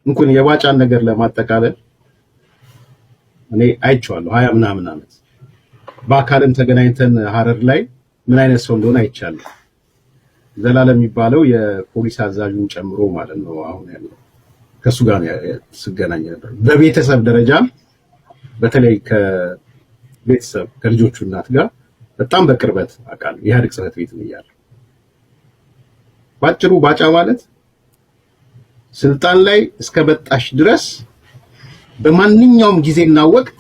እንኳን የባጫን ነገር ለማጠቃለል እኔ አይቼዋለሁ 20 ምናምን ዓመት በአካልም ተገናኝተን ሐረር ላይ ምን አይነት ሰው እንደሆነ አይቻለሁ። ዘላለም የሚባለው የፖሊስ አዛዡን ጨምሮ ማለት ነው አሁን ያለው ከሱ ጋር ስገናኝ ነበር። በቤተሰብ ደረጃ በተለይ ከቤተሰብ ከልጆቹ እናት ጋር በጣም በቅርበት አውቃለሁ። የኢህአዴግ ጽሕፈት ቤት ነው ያለው። ባጭሩ ባጫ ማለት ስልጣን ላይ እስከበጣሽ ድረስ በማንኛውም ጊዜና ወቅት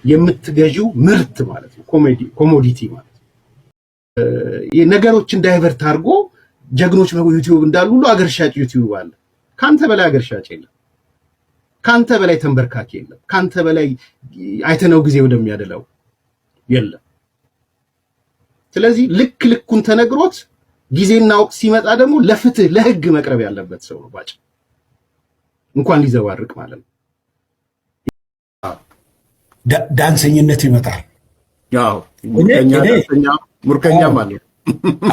የምትገዢው ምርት ማለት ነው። ኮሞዲቲ ማለት ነገሮችን ዳይቨርት አድርጎ ጀግኖች በዩቲዩብ እንዳሉ ሁሉ አገር ሻጭ ዩቲዩብ አለ። ካንተ በላይ አገር ሻጭ የለም። ካንተ በላይ ተንበርካኪ የለም። ካንተ በላይ አይተነው ጊዜ ወደሚያደላው የለም። ስለዚህ ልክ ልኩን ተነግሮት ጊዜና ወቅት ሲመጣ ደግሞ ለፍትህ ለህግ መቅረብ ያለበት ሰው ነው ባጭ እንኳን ሊዘዋርቅ ማለት ነው። ዳንሰኝነት ይመጣል። ያው ሙርከኛ ማለት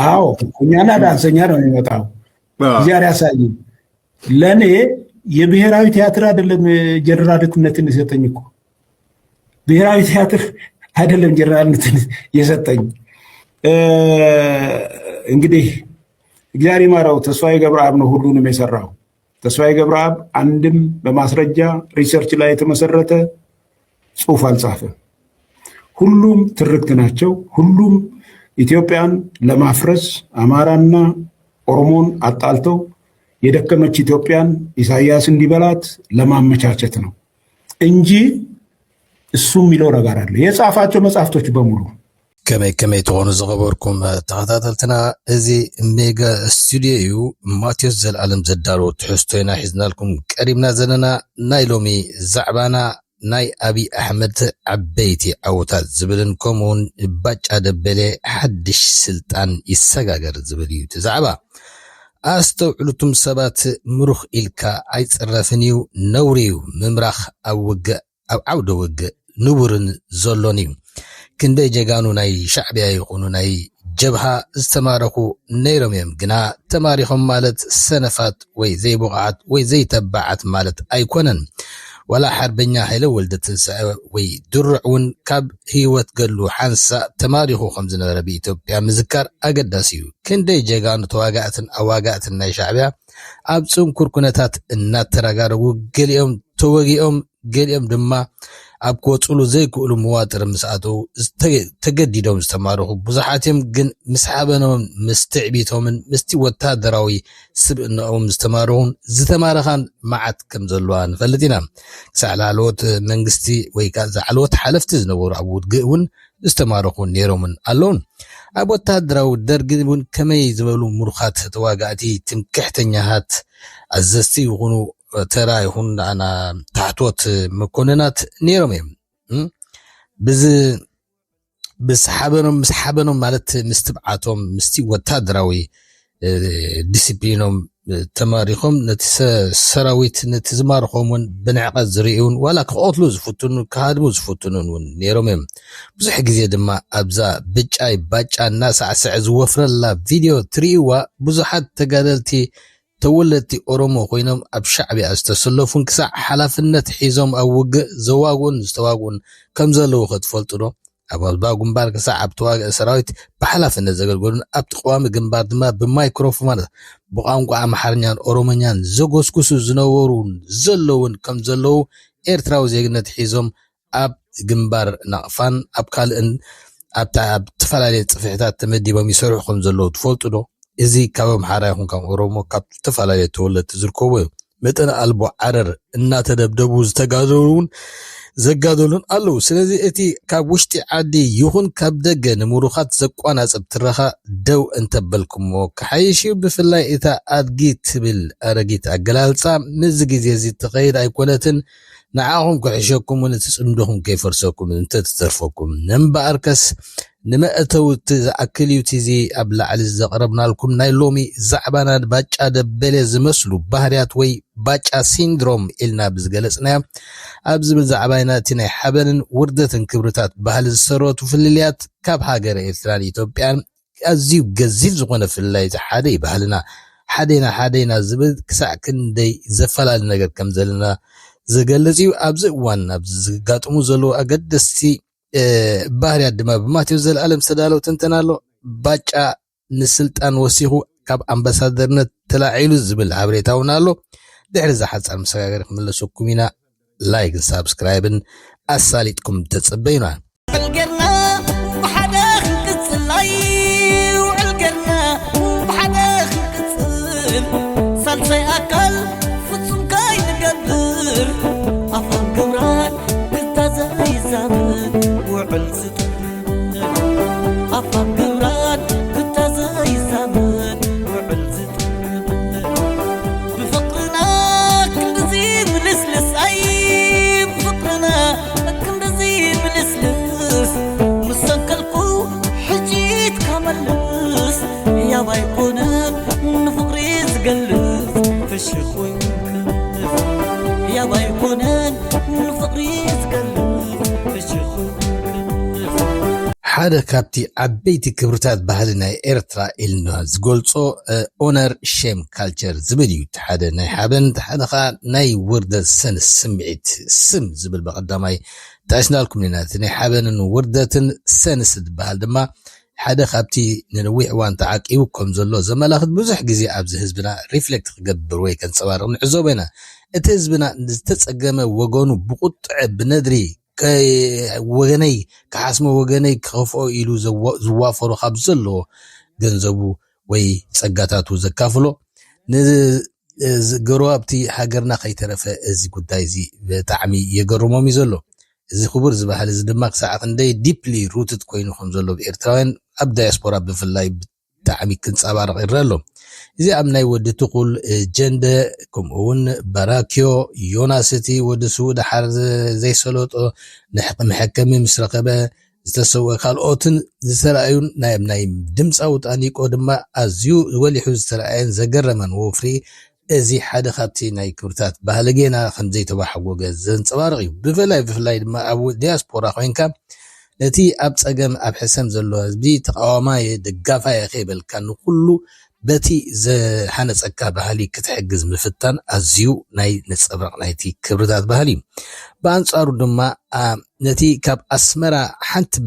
አዎ ሙርከኛና ዳንሰኛ ነው የሚመጣው። እግዚአብሔር ያሳይ። ለኔ የብሔራዊ ቲያትር አይደለም ጀነራልነትን የሰጠኝ እኮ ብሔራዊ ቲያትር አይደለም ጀነራልነትን የሰጠኝ። እንግዲህ እግዚአብሔር ይማረው ተስፋዬ ገብረአብ ነው ሁሉንም የሰራው። ተስፋዬ ገብረአብ አንድም በማስረጃ ሪሰርች ላይ የተመሰረተ ጽሑፍ አልጻፈም። ሁሉም ትርክት ናቸው። ሁሉም ኢትዮጵያን ለማፍረስ አማራና ኦሮሞን አጣልተው የደከመች ኢትዮጵያን ኢሳያስ እንዲበላት ለማመቻቸት ነው እንጂ እሱ የሚለው ነገር አለ። የጻፋቸው መጽሐፍቶች በሙሉ ከመይ ተሆኑ ዝኸበርኩም ተኸታተልትና እዚ ሜጋ ስቱዲዮ እዩ። ማቴዎስ ዘለዓለም ዘዳሎ ትሕዝቶ ኢና ሒዝናልኩም ቀሪብና ዘለና ናይ ሎሚ ዛዕባና ናይ አብይ አሕመድ ዓበይቲ ዓወታት ዝብልን ከምኡውን ባጫ ደበለ ሓድሽ ስልጣን ይሰጋገር ዝብል እዩ እቲ ዛዕባ። ኣስተውዕሉቱም ሰባት ምሩኽ ኢልካ ኣይፅረፍን እዩ ነውሪ እዩ ምምራኽ ኣብ ዓውደ ውግእ ንቡርን ዘሎን እዩ። ክንደይ ጀጋኑ ናይ ሻዕብያ ይኹኑ ናይ ጀብሃ ዝተማረኹ ነይሮም እዮም። ግና ተማሪኾም ማለት ሰነፋት ወይ ዘይቡቕዓት ወይ ዘይተባዓት ማለት ኣይኮነን። ወላ ሓርበኛ ሃይለ ወልደ ትንሳኤ ወይ ድሩዕ እውን ካብ ህይወት ገሉ ሓንሳእ ተማሪኹ ከም ዝነበረ ብኢትዮጵያ ምዝካር ኣገዳሲ እዩ። ክንደይ ጀጋኑ ተዋጋእትን ኣዋጋእትን ናይ ሻዕብያ ኣብ ፅንኩር ኩነታት እናተረጋረቡ ገሊኦም ተወጊኦም ገሊኦም ድማ ኣብ ክወፅሉ ዘይክእሉ መዋጥር ምስኣተው ተገዲዶም ዝተማርኹ ብዙሓት እዮም። ግን ምስ ሓበኖም ምስ ትዕቢቶምን ምስቲ ወታደራዊ ስብእናኦም ዝተማርኹን ዝተማረኻን መዓት ከም ዘለዋ ንፈልጥ ኢና። ክሳዕ ላዕለዎት መንግስቲ ወይ ከዓ ላዕለዎት ሓለፍቲ ዝነበሩ ኣብ ውግእ እውን ዝተማረኹ ነይሮምን ኣለውን። ኣብ ወታደራዊ ደርጊ እውን ከመይ ዝበሉ ሙሩኻት ተዋጋእቲ ትምክሕተኛታት ኣዘዝቲ ይኹኑ ተራ ይኹን ኣና ታሕቶት መኮንናት ነይሮም እዮም። ምስ ሓበኖም ማለት ምስ ትብዓቶም ምስቲ ወታደራዊ ዲስፕሊኖም ተማሪኾም ነቲ ሰራዊት ነቲ ዝማርኾም እውን ብንዕቐት ዝርኡን ዋላ ክቆትሉ ዝፍትኑ ክሃድሙ ዝፍትኑን እውን ነይሮም እዮም። ብዙሕ ግዜ ድማ ኣብዛ ብጫይ ባጫ እናሳዕስዕ ዝወፍረላ ቪድዮ ትርእይዋ ብዙሓት ተጋደልቲ ተወለድቲ ኦሮሞ ኮይኖም ኣብ ሻዕብያ ዝተሰለፉን ክሳዕ ሓላፍነት ሒዞም ኣብ ውግእ ዘዋግኡን ዝተዋግኡን ከም ዘለዉ ክትፈልጡ ዶ? ኣብ ኣልባ ግንባር ክሳዕ ኣብ ተዋግእ ሰራዊት ብሓላፍነት ዘገልገሉን ኣብቲ ቀዋሚ ግንባር ድማ ብማይክሮፎን ማለት ብቋንቋ ኣምሓርኛን ኦሮሞኛን ዘጎስኩሱ ዝነበሩን ዘለውን ከም ዘለዉ ኤርትራዊ ዜግነት ሒዞም ኣብ ግንባር ናቕፋን ኣብ ካልእን ኣብ ተፈላለየ ፅፍሕታት ተመዲቦም ይሰርሑ ከም ዘለዉ ትፈልጡ ዶ? እዚ ካብ ኣምሓራ ይኹን ካብ ኦሮሞ ካብ ዝተፈላለዩ ተወለድቲ ዝርከቡ መጠን ኣልቦ ዓረር እናተደብደቡ ዝተጋደሉን ዘጋደሉን ኣለዉ። ስለዚ እቲ ካብ ውሽጢ ዓዲ ይኹን ካብ ደገ ንምሩኻት ዘቋናፅብ ትረኻ ደው እንተበልኩሞ ክሓይሽ እዩ። ብፍላይ እታ ኣድጊ ትብል ኣረጊት ኣገላልፃ ምዚ ግዜ እዚ ትኸይድ ኣይኮነትን። ንዓኹም ክሕሸኩምን እቲ ፅምዶኹም ከይፈርሰኩም እንተትተርፈኩም ነምበኣርከስ ንመእተው ዝኣክል እዩ። እዚ ኣብ ላዕሊ ዘቕረብናልኩም ናይ ሎሚ ዛዕባና ባጫ ደበለ ዝመስሉ ባህርያት ወይ ባጫ ሲንድሮም ኢልና ብዝገለጽናዮ ኣብ ዝብል ዛዕባይና እቲ ናይ ሓበንን ውርደትን ክብርታት ባህሊ ዝሰረቱ ፍልልያት ካብ ሃገረ ኤርትራን ኢትዮጵያን ኣዝዩ ገዚፍ ዝኾነ ፍልላይ ሓደ ባህልና ሓደና ዝብል ክሳዕ ክንደይ ዘፈላል ነገር ከም ዘለና ዝገልጽ እዩ ኣብዚ እዋን ኣብዚ ዝጋጥሙ ዘለዉ ኣገደስቲ ባህርያት ድማ ብማቴዎስ ዘለዓለም ዝተዳለው ትንተና ኣሎ ባጫ ንስልጣን ወሲኹ ካብ ኣምባሳደርነት ተላዒሉ ዝብል ሓበሬታ እውን ኣሎ ድሕሪ ዝሓፀር መሰጋገሪ ክምለሰኩም ኢና ላይክ ሳብስክራይብን ኣሳሊጥኩም ተጽበዩና ዕልገርና ብሓደ ክንቅጽላይ ዕልገርና ብሓደ ክንቅጽል ሳልሳይ ኣካል ፍጹም ካይንገብር ኣፋን ግብራን ክታዘይዛብር ውዕል ዝጥር ኣፋን ግብራን ክታዘይዛብር ውዕል ዝጥር ብፍቅርና ክንድዚ ምልስልስ ኣይ ብፍቅርና ክንድዚ ምልስልስ ምሰንከልኩ ሕጂት ካመልስ ያብ ኣይኮነን ንፍቅሪ ዝገልጽ ፍሽኽ ወይ ያብ ኣይኮነን ንፍቅሪ ዝገልጽ ፍሽኽ ሓደ ካብቲ ዓበይቲ ክብርታት ባህሊ ናይ ኤርትራ ኢልና ዝገልጾ ኦነር ሼም ካልቸር ዝብል እዩ ሓደ ናይ ሓበን ሓደ ኸ ናይ ውርደት ሰንስ ስምዒት ስም ዝብል በቐዳማይ ተኣስናልኩም ኢና ናይ ሓበንን ውርደትን ሰንስ ዝበሃል ድማ ሓደ ካብቲ ንነዊሕ እዋን ተዓቂቡ ከም ዘሎ ዘመላኽት ብዙሕ ግዜ ኣብዚ ህዝብና ሪፍሌክት ክገብር ወይ ከንፀባርቕ ንዕዘቦ ኢና እቲ ህዝብና ዝተጸገመ ወገኑ ብቁጥዕ ብነድሪ ወገነይ ከሓስሞ ወገነይ ክኸፍኦ ኢሉ ዝዋፈሩ ካብ ዘለዎ ገንዘቡ ወይ ጸጋታቱ ዘካፍሎ ንገሮ ኣብቲ ሃገርና ከይተረፈ እዚ ጉዳይ እዚ ብጣዕሚ የገርሞም እዩ ዘሎ እዚ ክቡር ዝበሃል እዚ ድማ ክሳዕ ክንደይ ዲፕሊ ሩትድ ኮይኑ ከም ዘሎ ብኤርትራውያን ኣብ ዳያስፖራ ብፍላይ ብጣዕሚ ክንፀባርቕ ይረአ ኣሎ እዚ ኣብ ናይ ወዲ ትኹል ጀንደ ከምኡውን ባራኪዮ ዮናስቲ ወዲ ስውእ ድሓር ዘይሰለጦ ንሕከሚ ምስ ረኸበ ዝተሰውአ ካልኦትን ዝተረኣዩን ናይ ድምፃዊ ጣኒቆ ድማ ኣዝዩ ወሊሑ ዝተረኣየን ዘገረመን ወፍሪ እዚ ሓደ ካብቲ ናይ ክብርታት ባህሊ ጌና ከምዘይተባሓጎገ ዘንፀባርቕ እዩ ብፍላይ ድማ ኣብ ዲያስፖራ ኮይንካ ነቲ ኣብ ፀገም ኣብ ሕሰም ዘሎ ህዝቢ ተቃዋማየ ደጋፋየ ከይበልካ ንኩሉ በቲ ዝሓነፀካ ባህሊ ክትሕግዝ ምፍታን ኣዝዩ ናይ ነፀብራቕ ናይቲ ክብርታት ባህሊ ብኣንጻሩ ድማ ነቲ ካብ ኣስመራ ሓንቲ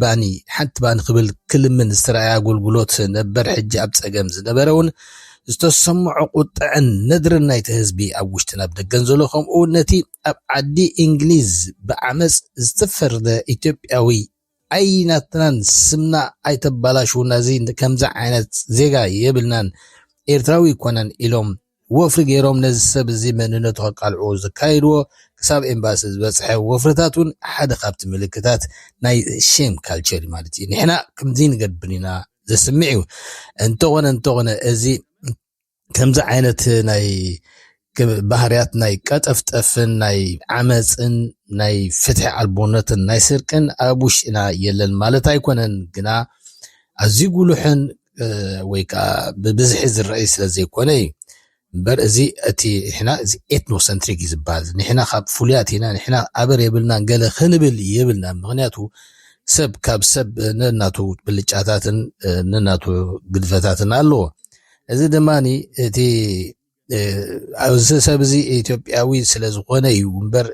ባኒ ክብል ክልምን ዝተረኣየ ኣገልግሎት ነበር ሕጂ ኣብ ፀገም ዝነበረ እውን ዝተሰምዖ ቁጥዕን ነድርን ናይቲ ህዝቢ ኣብ ውሽጥን ኣብ ደገን ዘሎ ከምኡ ነቲ ኣብ ዓዲ እንግሊዝ ብዓመፅ ዝተፈረደ ኢትዮጵያዊ ኣይናትናን ስምና ኣይተባላሽውና እዚ ከምዛ ዓይነት ዜጋ የብልናን ኤርትራዊ ኮነን ኢሎም ወፍሪ ገይሮም ነዚ ሰብ እዚ መንነቱ ከቃልዕዎ ዘካይድዎ ክሳብ ኤምባሲ ዝበፅሐ ወፍርታቱን ሓደ ካብቲ ምልክታት ናይ ሼም ካልቸር ማለት እዩ ንሕና ከምዚ ንገብር ኢና ዘስምዕ እዩ እንተኾነ እዚ ከምዚ ዓይነት ናይ ባህርያት ናይ ቀጠፍጠፍን ናይ ዓመፅን ናይ ፍትሒ ኣልቦነትን ናይ ስርቅን ኣብ ውሽጥና የለን ማለት ኣይኮነን ግና ኣዝዩ ጉሉሕን ወይ ከዓ ብብዝሒ ዝረአይ ስለዘይኮነ እዩ እምበር እዚ እቲ ንሕና እዚ ኤትኖሰንትሪክ እዩ ዝበሃል ንሕና ካብ ፍሉያት ኢና ንሕና ኣበር የብልናን ገለ ክንብል የብልና ምክንያቱ ሰብ ካብ ሰብ ነናቱ ብልጫታትን ነናቱ ግድፈታትን ኣለዎ እዚ ድማኒ እቲ ኣብዚ ሰብ እዚ ኢትዮጵያዊ ስለ ዝኾነ እዩ እምበር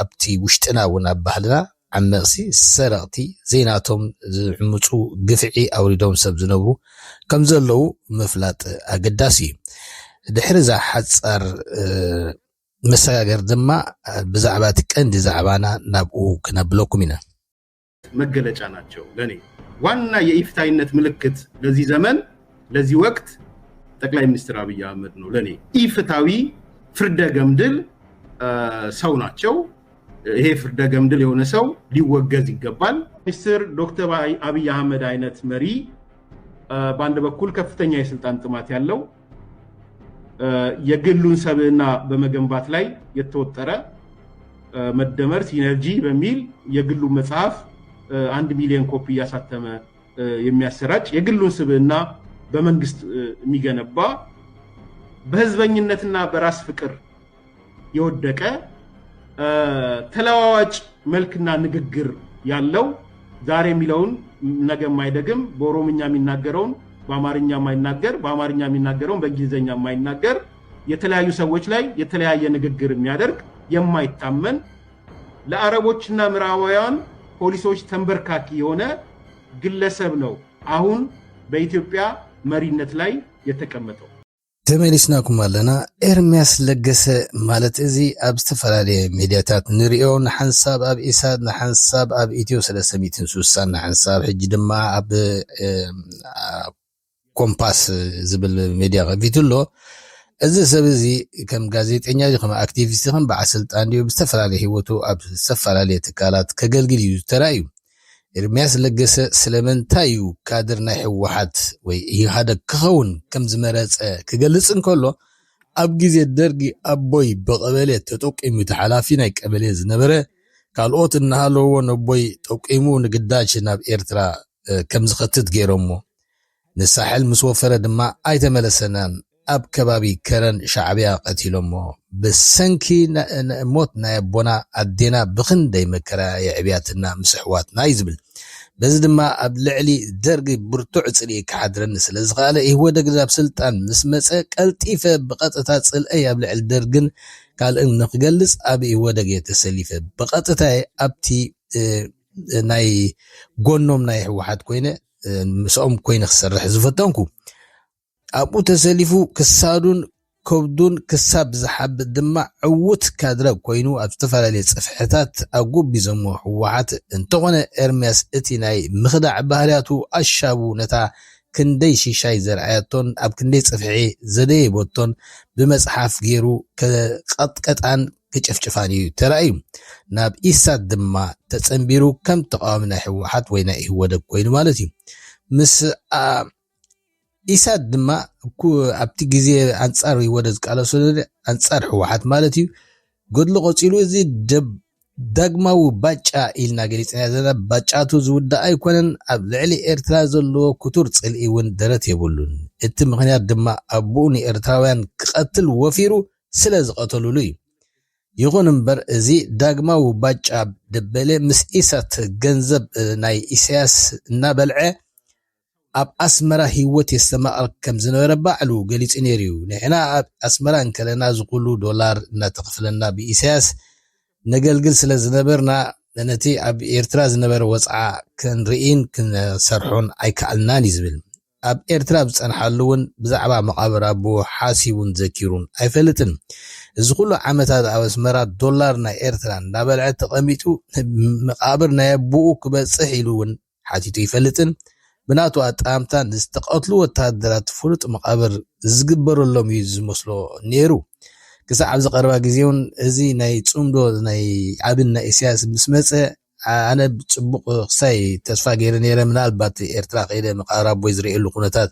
ኣብቲ ውሽጥና እውን ኣብ ባህልና ዓመቕሲ ሰረቕቲ ዘይናቶም ዝዕምፁ ግፍዒ ኣውሪዶም ሰብ ዝነብሩ ከም ዘለዉ ምፍላጥ ኣገዳሲ እዩ ድሕሪ ሓፃር መሰጋገር ድማ ብዛዕባ እቲ ቀንዲ ዛዕባና ናብኡ ክነብለኩም ኢና መገለጫ ናቸው ለኔ ዋና የኢፍታይነት ምልክት ለዚህ ዘመን ለዚህ ወቅት ጠቅላይ ሚኒስትር አብይ አህመድ ነው ለኔ ኢፍታዊ ፍርደ ገምድል ሰው ናቸው ይሄ ፍርደ ገምድል የሆነ ሰው ሊወገዝ ይገባል ሚኒስትር ዶክተር አብይ አህመድ አይነት መሪ በአንድ በኩል ከፍተኛ የስልጣን ጥማት ያለው የግሉን ሰብዕና በመገንባት ላይ የተወጠረ መደመር ሲነርጂ በሚል የግሉ መጽሐፍ 1 ሚሊዮን ኮፒ ያሳተመ የሚያሰራጭ የግሉን ሰብዕና በመንግስት የሚገነባ በህዝበኝነትና በራስ ፍቅር የወደቀ ተለዋዋጭ መልክና ንግግር ያለው ዛሬ የሚለውን ነገ ማይደግም በኦሮምኛ የሚናገረውን በአማርኛ የማይናገር በአማርኛ የሚናገረውን በእንግሊዘኛ የማይናገር የተለያዩ ሰዎች ላይ የተለያየ ንግግር የሚያደርግ የማይታመን ለአረቦችና ምዕራባውያን ፖሊሶች ተንበርካኪ የሆነ ግለሰብ ነው አሁን በኢትዮጵያ መሪነት ላይ የተቀመጠው። ተመልስናኩም ኣለና ኤርሚያስ ለገሰ ማለት እዚ ኣብ ዝተፈላለየ ሚድያታት ንሪኦ ንሓንሳብ ኣብ ኢሳት ንሓንሳብ ኣብ ኢትዮ 360 ንሓንሳብ ሕጂ ድማ ኣብ ኮምፓስ ዝብል ሚድያ ከፊቱሎ እዚ ሰብ እዚ ከም ጋዜጠኛ ከም ኣክቲቪስት ከም በዓል ስልጣን ዲዩ ብዝተፈላለየ ሂወቱ ኣብ ዝተፈላለየ ትካላት ከገልግል እዩ ተራእዩ። ኤርሚያስ ለገሰ ስለምንታይ እዩ ካድር ናይ ሕወሓት ወይ ኢህአዴግ ክኸውን ከም ዝመረፀ ክገልጽ እንከሎ ኣብ ግዜ ደርጊ ኣቦይ ብቀበሌ ተጠቂሙ ተሓላፊ ናይ ቀበሌ ዝነበረ ካልኦት እናሃለዎ ነቦይ ጠቂሙ ንግዳጅ ናብ ኤርትራ ከም ዝኸትት ገይሮሞ ንሳሕል ምስ ወፈረ ድማ ኣይተመለሰናን ኣብ ከባቢ ከረን ሻዕብያ ቀቲሎሞ ብሰንኪ ሞት ናይ ኣቦና ኣዴና ብክንደይ መከራ የዕብያትና ምስሕዋትና ይዝብል በዚ ድማ ኣብ ልዕሊ ደርጊ ብርቱዕ ጽልኢ ክሓድረኒ ስለ ዝኸኣለ ኢህወደግ ናብ ስልጣን ምስ መፀ ቀልጢፈ ብቐጥታ ጽልአይ ኣብ ልዕሊ ደርግን ካልእን ንክገልጽ ኣብ ኢህወደግ የተሰሊፈ ብቐጥታ ኣብቲ ናይ ጎኖም ናይ ሕወሓት ኮይነ ምስኦም ኮይነ ክሰርሕ ዝፈተንኩ ኣብኡ ተሰሊፉ ክሳዱን ከብዱን ክሳብ ዝሓብእ ድማ ዕውት ካድረ ኮይኑ ኣብ ዝተፈላለዩ ጽፍሕታት ኣጎቢዞሞ ሕወሓት እንተኾነ ኤርሚያስ እቲ ናይ ምኽዳዕ ባህርያቱ ኣሻቡ ነታ ክንደይ ሽሻይ ዘርአያቶን ኣብ ክንደይ ጽፍሒ ዘደየቦቶን ብመጽሓፍ ገይሩ ከቀጥቀጣን ክጨፍጭፋን እዩ ተራእዩ። ናብ ኢሳት ድማ ተጸንቢሩ ከም ተቃዋሚ ናይ ሕወሓት ወይ ናይ ኢህወደግ ኮይኑ ማለት እዩ። ምስ ኢሳት ድማ ኣብቲ ግዜ አንጻር ይወደዝ ቃለሶ አንጻር ሕወሓት ማለት እዩ ጎድሎ ቆፂሉ እዚ ዳግማዊ ባጫ ኢልና ገሊጽና ዘለና ባጫቱ ዝውዳእ ኣይኮነን ኣብ ልዕሊ ኤርትራ ዘለዎ ኩቱር ጽልኢ እውን ደረት የብሉን እቲ ምኽንያት ድማ ኣቦኡ ንኤርትራውያን ክቐትል ወፊሩ ስለ ዝቐተሉሉ እዩ። ይኹን እምበር እዚ ዳግማዊ ባጫ ደበለ ምስ ኢሳት ገንዘብ ናይ ኢሳያስ እናበልዐ ኣብ ኣስመራ ህይወት የስተማቐል ከም ዝነበረ ባዕሉ ገሊጽ ነይሩ እዩ። ንሕና ኣብ ኣስመራ እንከለና ዝኩሉ ዶላር እናተኸፍለና ብኢሳያስ ነገልግል ስለ ዝነበርና ነቲ ኣብ ኤርትራ ዝነበረ ወፅዓ ክንርኢን ክንሰርሖን ኣይከኣልናን ይዝብል። ኣብ ኤርትራ ዝጸንሓሉ እውን ብዛዕባ መቃብር ኣቦ ሓሲቡን ዘኪሩን ኣይፈልጥን። እዚ ኩሉ ዓመታት ኣብ ኣስመራ ዶላር ናይ ኤርትራ እናበልዐ ተቐሚጡ መቃብር ናይ ኣቦኡ ክበጽሕ ኢሉ እውን ሓቲቱ ይፈልጥን። ብናቱ ኣጣምታ ንዝተቐትሉ ወታደራት ፍሉጥ መቃብር ዝግበረሎም እዩ ዝመስሎ ነይሩ። ክሳብ ኣብ ዝቐረባ ግዜ እውን እዚ ናይ ጽምዶ ናይ ዓብን ናይ ኢሳያስ ምስ መፀ ኣነ ብጽቡቕ ክሳይ ተስፋ ገይረ ነይረ ምናልባት ኤርትራ ከይደ መቃብር ኣቦይ ዝርእየሉ ኩነታት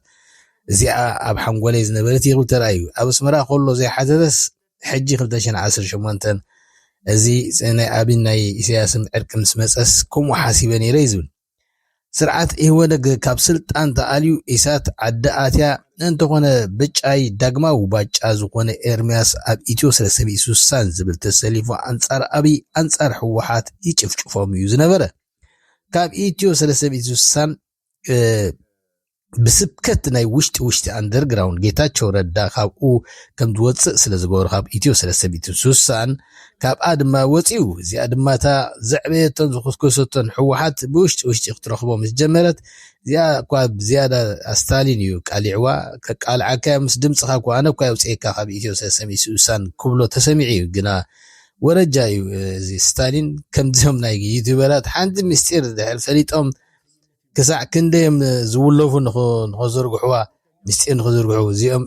እዚኣ ኣብ ሓንጎለይ ዝነበረት ይኽእል ተራእዩ። ኣብ ኣስመራ ከሎ ዘይሓተተስ ሕጂ 2018 እዚ ናይ ዓብን ናይ ኢሳያስን ዕርቂ ምስ መፀስ ከምኡ ሓሲበ ነይረ ይዝብል። ስርዓት ኢህወደግ ካብ ስልጣን ተኣልዩ ኢሳት ዓዲ ኣትያ እንተኾነ ብጫይ ዳግማዊ ባጫ ዝኾነ ኤርሚያስ ኣብ ኢትዮ 360 ዝብል ተሰሊፉ አንጻር ኣብይ አንጻር ሕወሓት ይጭፍጭፎም እዩ ዝነበረ። ካብ ኢትዮ 360 ብስብከት ናይ ውሽጢ አንደርግራውንድ ጌታቸው ረዳ ካብኡ ከም ዝወፅእ ስለ ዝገበሩ ካብ ኢትዮ 360 ካብኣ ድማ ወፂኡ እዚኣ ድማ እታ ዘዕበየቶን ዝኮስኮሰቶን ሕወሓት ብውሽጢ ክትረኽቦ ምስ ጀመረት እዚኣ እኳ ብዝያዳ ስታሊን እዩ ቃሊዕዋ ከቃልዓካ ምስ ድምፅኻ እኳ ኣነ እኳ የውፅአካ ካብ ኢትዮ 360 ክብሎ ተሰሚዑ እዩ ግና ወረጃ እዩ እዚ ስታሊን ከምዚኦም ናይ ዩቲዩበራት ሓንቲ ምስጢር ድሕር ፈሊጦም ክሳዕ ክንደዮም ዝውለፉ ንኸዘርግሕዋ ምስጢር ንኸዘርግሑ እዚኦም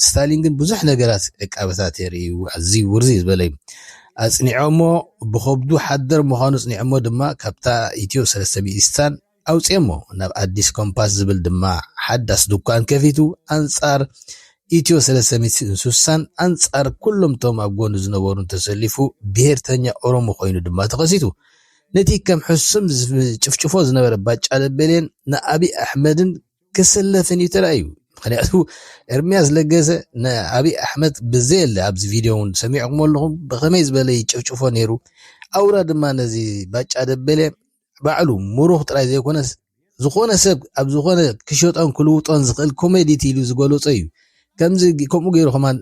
ስታሊን ግን ብዙሕ ነገራት ዕቃበታት የርእዩ ኣዝዩ ውርዚ ዝበለ እዩ ኣጽኒዖሞ ብኸብዱ ሓደር ምዃኑ ጽኒዖሞ ድማ ካብታ ኢትዮ 360 ኣውፅኦሞ ናብ ኣዲስ ኮምፓስ ዝብል ድማ ሓዳስ ድኳን ከፊቱ አንጻር ኢትዮ 360 አንጻር ኩሎም ቶም ኣብ ጎኑ ዝነበሩ ተሰሊፉ ብሄርተኛ ኦሮሞ ኮይኑ ድማ ተኸሲቱ ነቲ ከም ሕሱም ጭፍጭፎ ዝነበረ ባጫ ደበሌን ንኣብይ ኣሕመድን ክሰለፍን ይተራእዩ። ምክንያቱ ኤርሚያስ ለገሰ ንኣብይ ኣሕመድ ብዘየለ ኣብዚ ቪድዮውን ሰሚዕኩም ኣለኹም ብኸመይ ዝበለ ጭፍጭፎ ነይሩ። ኣውራ ድማ ነዚ ባጫ ደበሌ ባዕሉ ሙሩኽ ጥራይ ዘይኮነስ ዝኾነ ሰብ ኣብ ዝኾነ ክሸጦን ክልውጦን ዝኽእል ኮሜዲቲ ኢሉ ዝገለጾ እዩ ከምዚ ከምኡ ገይሩ ኸማን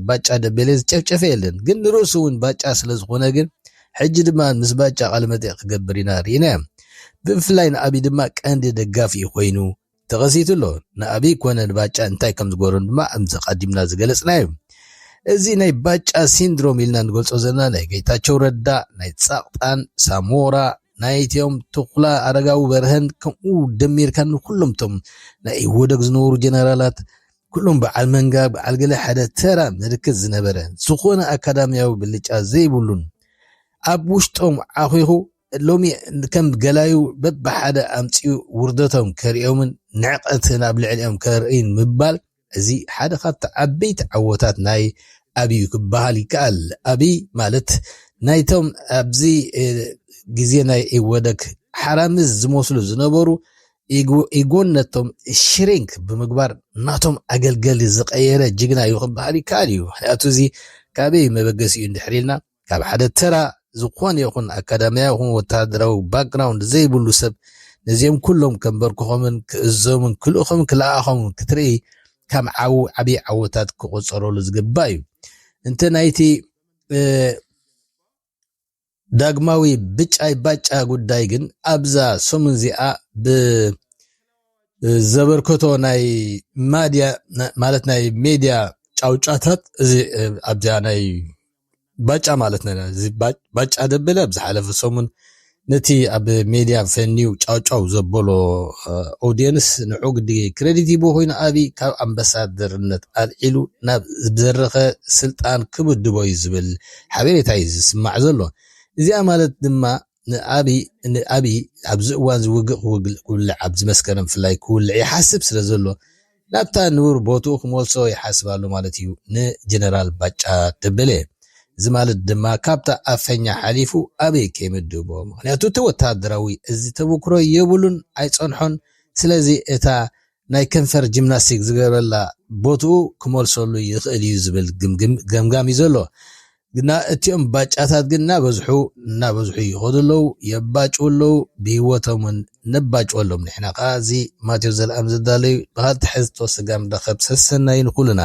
ባጫ ደበለ ዝጨፍጨፈ የለን ግን ንርእሱ እውን ባጫ ስለ ዝኾነ ግን ሕጂ ድማ ምስ ባጫ ቃለ መጠይቅ ክገብር ኢና ርኢና ብፍላይ ንኣብይ ድማ ቀንዲ ደጋፊ ኮይኑ ተቐሲቱ ኣሎ ንኣብይ ኮነ ንባጫ እንታይ ከም ዝገበሮን ድማ ኣምዚ ቀዲምና ዝገለጽናዮ እዚ ናይ ባጫ ሲንድሮም ኢልና ንገልጾ ዘለና ናይ ጌታቸው ረዳ ናይ ጻቕጣን ሳሞራ ናይቶም ተኹላ ኣረጋዊ በርሀን ከምኡ ደሚርካን ኩሎም ቶም ናይ ወደግ ዝነበሩ ጀነራላት ኩሎም በዓል መንጋ በዓል ገለ ሓደ ተራ ምልክት ዝነበረ ዝኾነ ኣካዳሚያዊ ብልጫ ዘይብሉን ኣብ ውሽጦም ኣኺኹ ሎሚ ከም ገላዩ በብሓደ ኣምፂኡ ውርደቶም ከሪኦምን ንዕቐት ናብ ልዕሊኦም ከርእን ምባል እዚ ሓደ ካብቲ ዓበይቲ ዓወታት ናይ ኣብዩ ክበሃል ይከኣል ኣብይ ማለት ናይቶም ኣብዚ ግዜ ናይ ወደግ ሓራምዝ ዝመስሉ ዝነበሩ ኢጎነቶም ሽሪንክ ብምግባር ናቶም ኣገልገሊ ዝቀየረ ጅግና እዩ ክበሃል ይከኣል እዩ ምክንያቱ እዚ ካበይ መበገሲ እዩ እንድሕሪልና ካብ ሓደ ተራ ዝኾነ ይኹን ኣካዳሚያ ይኹን ወታደራዊ ባክግራውንድ ዘይብሉ ሰብ ነዚኦም ኩሎም ከንበርክኾምን ክእዘምን ክልእኹም ክለኣኹም ክትርኢ ከም ዓብይ ዓወታት ክቆፀረሉ ዝግባእ እዩ እንተ ናይቲ ዳግማዊ ብጫይ ባጫ ጉዳይ ግን ኣብዛ ሰሙን እዚኣ ብዘበርከቶ ናይ ማድያ ማለት ናይ ሜድያ ጫውጫታት እዚ ኣብዛ ናይ ባጫ ማለት ነና እዚ ባጫ ደበለ ብዝሓለፈ ሰሙን ነቲ ኣብ ሜድያ ፈኒው ጫውጫው ዘበሎ ኦዲየንስ ንዑግዲ ክሬዲት ይቦ ኮይኑ ኣብይ ካብ ኣምባሳደርነት ኣልዒሉ ናብ ዝደረኸ ስልጣን ክምድቦ ዝብል ሓበሬታ እዩ ዝስማዕ ዘሎ እዚኣ ማለት ድማ ንኣብይ ኣብዚ እዋን ዝውግእ ክውልዕ ኣብዚ መስከረም ፍላይ ክውልዕ ይሓስብ ስለ ዘሎ ናብታ ንቡር ቦትኡ ክመልሶ ይሓስባሉ ማለት እዩ ንጀነራል ባጫ ደበለ እዚ ማለት ድማ ካብታ ኣፈኛ ሓሊፉ ኣብይ ከይምድቦ ምክንያቱ እቲ ወታደራዊ እዚ ተበክሮ የብሉን ኣይፀንሖን ስለዚ እታ ናይ ከንፈር ጂምናስቲክ ዝገበረላ ቦትኡ ክመልሰሉ ይኽእል እዩ ዝብል ገምጋም እዩ ዘሎ ግና እቲኦም ባጫታት ግን እናበዝሑ ይኸዱ ኣለው የባጭው ኣለው ብሂወቶምን ነባጭው ኣሎም ንሕና ከዓ እዚ ማቴዎስ ዘለኣለም ዘዳለዩ ብካልቲ ሕዝቶ ስጋም ረኸብ ሰሰናይ ንኩልና